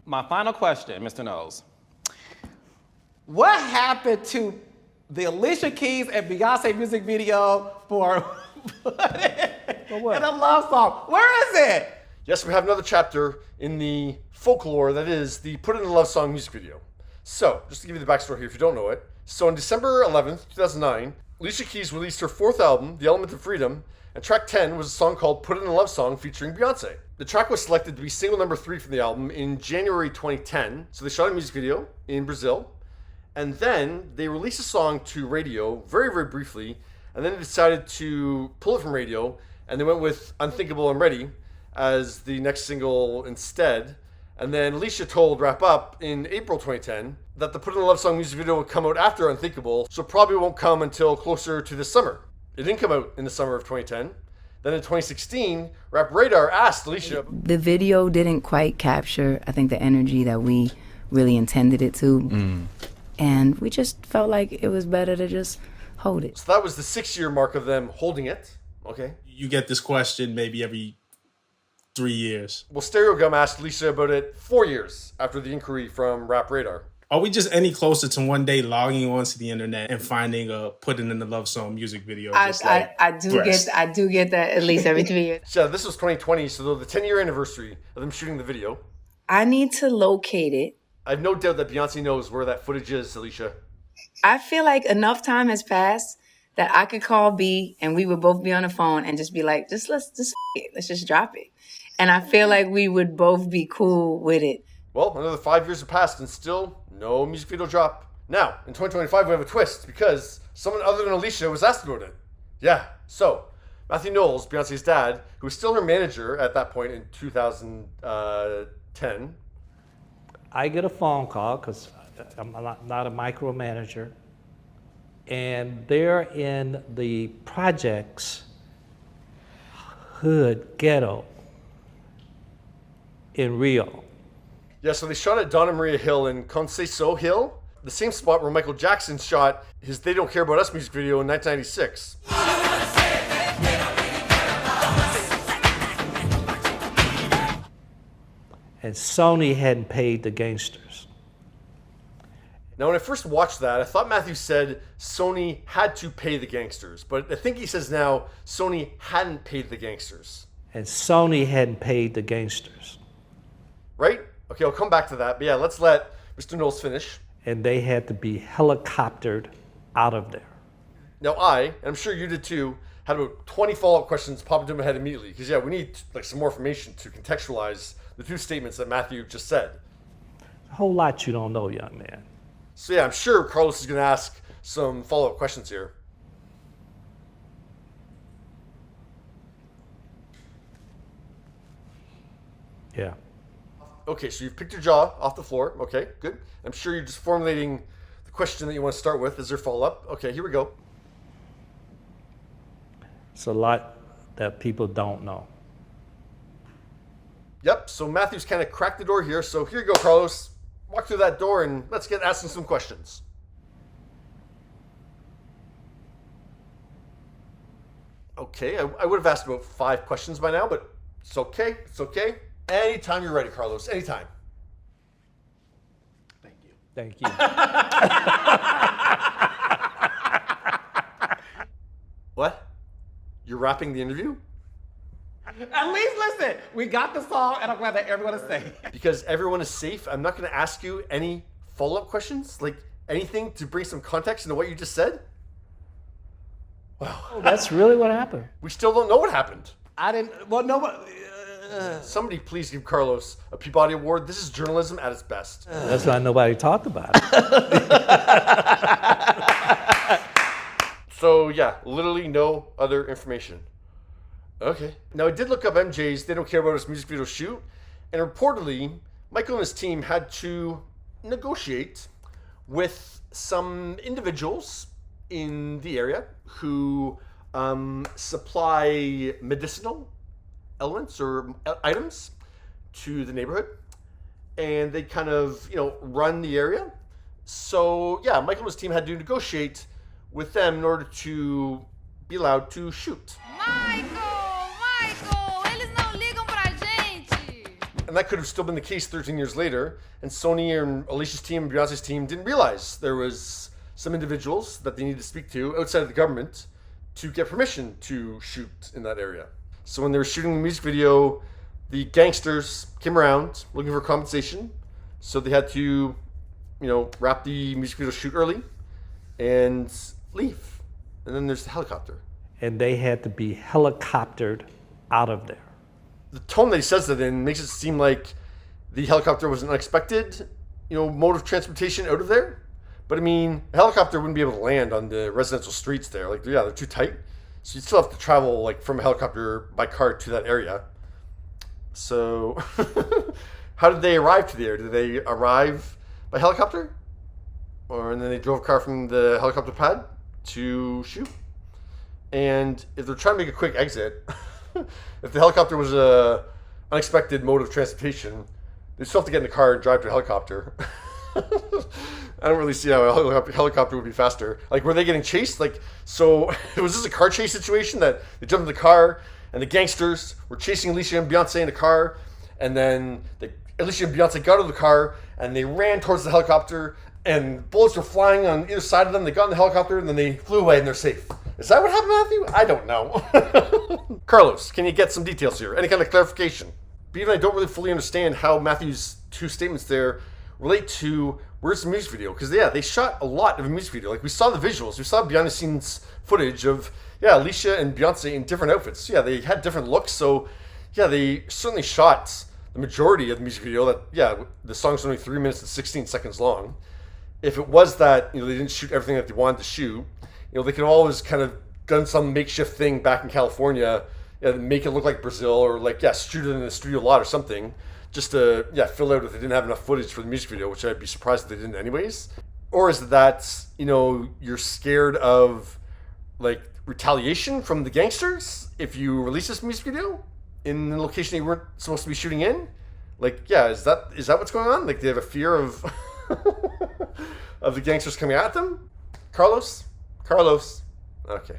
My final question, Mr. Knowles. What happened to the Alicia Keys and Beyonce music video for what? And a love song? Where is it? Yes, we have another chapter in the folklore that is the Put It in a Love Song music video. So, just to give you the backstory here if you don't know it. So on December 11th, 2009, Alicia Keys released her fourth album, The Element of Freedom, and track 10 was a song called Put It in a Love Song featuring Beyonce. The track was selected to be single number 3 from the album in January 2010. So they shot a music video in Brazil, and then they released a song to radio very, very briefly, and then they decided to pull it from radio, and they went with Unthinkable I'm Ready as the next single instead. And then Alicia told Wrap Up in April 2010 that the Put It in a Love Song music video would come out after Unthinkable, so probably won't come until closer to this summer. It didn't come out in the summer of 2010. Then in 2016, Rap Radar asked Alicia. The video didn't quite capture, I think, the energy that we really intended it to. And we just felt like it was better to just hold it. So that was the 6-year mark of them holding it. Okay. You get this question maybe every 3 years. Well, Stereo Gum asked Alicia about it 4 years after the inquiry from Rap Radar. Are we just any closer to one day logging onto the internet and finding a Put It in the Love Song music video? I do get that at least every 3 years. So this was 2020, so the 10-year anniversary of them shooting the video. I need to locate it. I have no doubt that Beyonce knows where that footage is, Alicia. I feel like enough time has passed that I could call B and we would both be on the phone and just be like, let's just drop it. And I feel like we would both be cool with it. Well, another 5 years have passed and still no music video drop. Now, in 2025, we have a twist because someone other than Alicia was asked about it. Yeah, so Mathew Knowles, Beyonce's dad, who was still her manager at that point in 2010. I get a phone call because I'm not a micromanager, and they're in the projects hood ghetto in Rio. Yeah, so they shot at Donna Maria Hill in Conceição Hill, the same spot where Michael Jackson shot his They Don't Care About Us music video in 1996. And Sony hadn't paid the gangsters. Now, when I first watched that, I thought Mathew said Sony had to pay the gangsters, but I think he says now Sony hadn't paid the gangsters. And Sony hadn't paid the gangsters. Right? Okay, I'll come back to that, but yeah, let's let Mr. Knowles finish. And they had to be helicoptered out of there. Now and I'm sure you did too, had about 20 follow-up questions pop into my head immediately, because yeah, we need like some more information to contextualize the two statements that Mathew just said. A whole lot you don't know, young man. So yeah, I'm sure Carlos is going to ask some follow-up questions here. Yeah. Okay, so you've picked your jaw off the floor. Okay, good. I'm sure you're just formulating the question that you want to start with. Is there follow-up? Okay, here we go. It's a lot that people don't know. Yep, so Matthew's kind of cracked the door here. So here you go, Carlos. Walk through that door and let's get asking some questions. Okay, I would have asked about 5 questions by now, but it's okay. It's okay. Anytime you're ready, Carlos. Anytime. Thank you. Thank you. What? You're wrapping the interview? At least listen, we got the song, and I'm glad that everyone is safe. Because everyone is safe, I'm not going to ask you any follow-up questions, like anything to bring some context into what you just said? Wow. Oh, that's really what happened. We still don't know what happened. I didn't, well, no, Somebody please give Carlos a Peabody Award. This is journalism at its best. That's why nobody talked about it. So yeah, literally no other information. Okay. Now I did look up MJ's They Don't Care About Us music video shoot, and reportedly Michael and his team had to negotiate with some individuals in the area who supply medicinal elements or items to the neighborhood, and they kind of, run the area. So yeah, Michael and his team had to negotiate with them in order to be allowed to shoot. Michael, eles não ligam pra gente. And and that could have still been the case 13 years later. And Sony and Alicia's team and Beyonce's team didn't realize there was some individuals that they needed to speak to outside of the government to get permission to shoot in that area. So when they were shooting the music video, the gangsters came around looking for compensation. So they had to, wrap the music video shoot early and leave. And then there's the helicopter. And they had to be helicoptered out of there. The tone that he says that in makes it seem like the helicopter was an unexpected, mode of transportation out of there. But I mean, a helicopter wouldn't be able to land on the residential streets there. Like, yeah, they're too tight. So you'd still have to travel like from a helicopter by car to that area. So how did they arrive to there? Did they arrive by helicopter? And then they drove a car from the helicopter pad to shoot? And if they're trying to make a quick exit, if the helicopter was a unexpected mode of transportation, they still have to get in the car and drive to a helicopter. I don't really see how a helicopter would be faster. Like, were they getting chased? Like, so was this a car chase situation that they jumped in the car and the gangsters were chasing Alicia and Beyonce in the car, and then Alicia and Beyonce got out of the car and they ran towards the helicopter and bullets were flying on either side of them. They got in the helicopter and then they flew away and they're safe. Is that what happened, Matthew? I don't know. Carlos, can you get some details here? Any kind of clarification? But even I don't really fully understand how Matthew's two statements there relate to where's the music video. Because, yeah, they shot a lot of a music video. Like, we saw the visuals. We saw behind the scenes footage of, Alicia and Beyonce in different outfits. Yeah, they had different looks. So, yeah, they certainly shot the majority of the music video. That, the song's only 3 minutes and 16 seconds long. If it was that, they didn't shoot everything that they wanted to shoot, they could have always kind of done some makeshift thing back in California, make it look like Brazil, or shoot it in a studio lot or something, just to fill out if they didn't have enough footage for the music video, which I'd be surprised if they didn't anyways. Or is that you're scared of like retaliation from the gangsters if you release this music video in the location you weren't supposed to be shooting in? Like, is that what's going on? Like, they have a fear of of the gangsters coming at them? Carlos? Okay.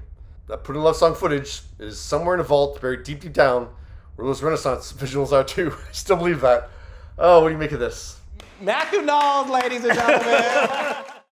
That Put in Love song footage is somewhere in a vault, buried deep, deep down, where those Renaissance visuals are too. I still believe that. Oh, what do you make of this? Mathew Knowles, ladies and gentlemen.